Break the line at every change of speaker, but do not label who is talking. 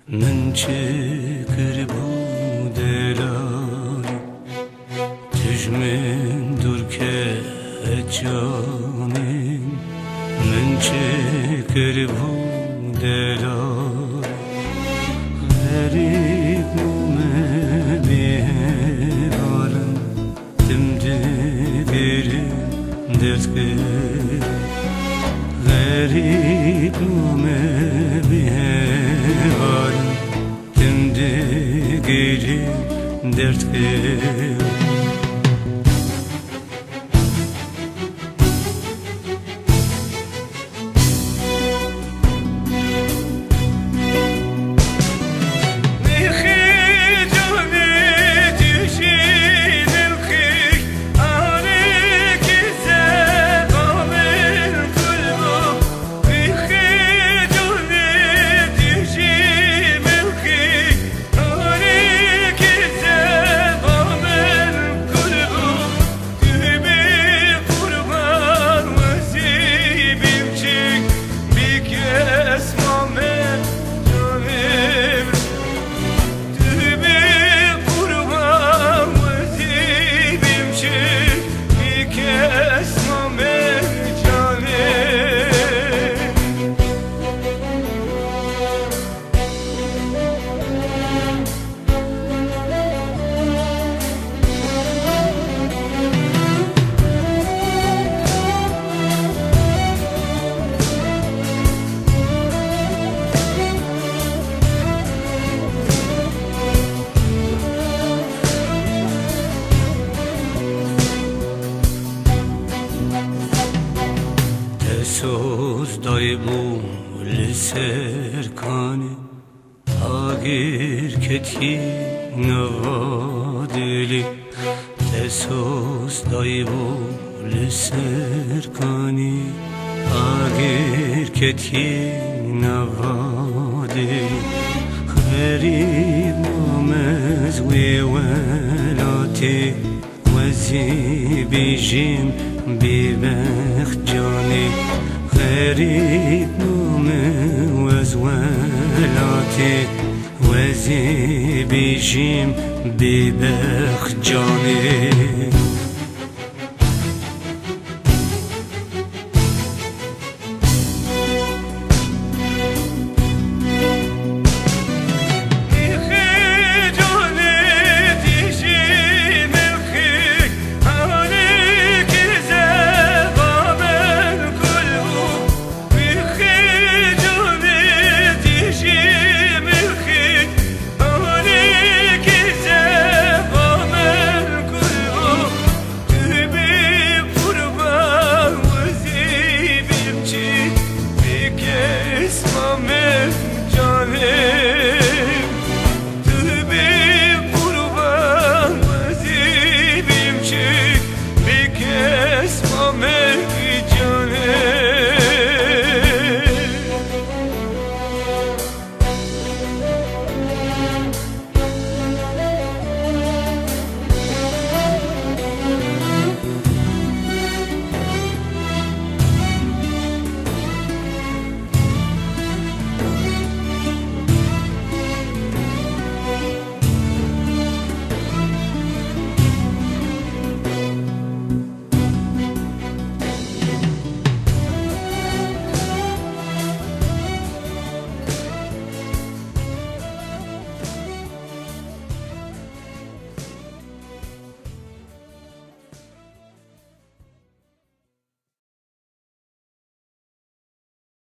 من چکر بود لاری تجمن دور که جانم من چکر بود لاری غریب نومه بیهارم دمده بیرم درد کرد غریب نومه بیهارم دمده بیرم درد کرد سوز دای بو لسرکانه آگیر کتی نوادلی سوز دای بو لسرکانه آگیر کتی نوادلی غریب نامز وی ولاتی وزی بیجیم بیبخت جانی غریب نومه وزولاتي وزي بيجيم ببخ جاني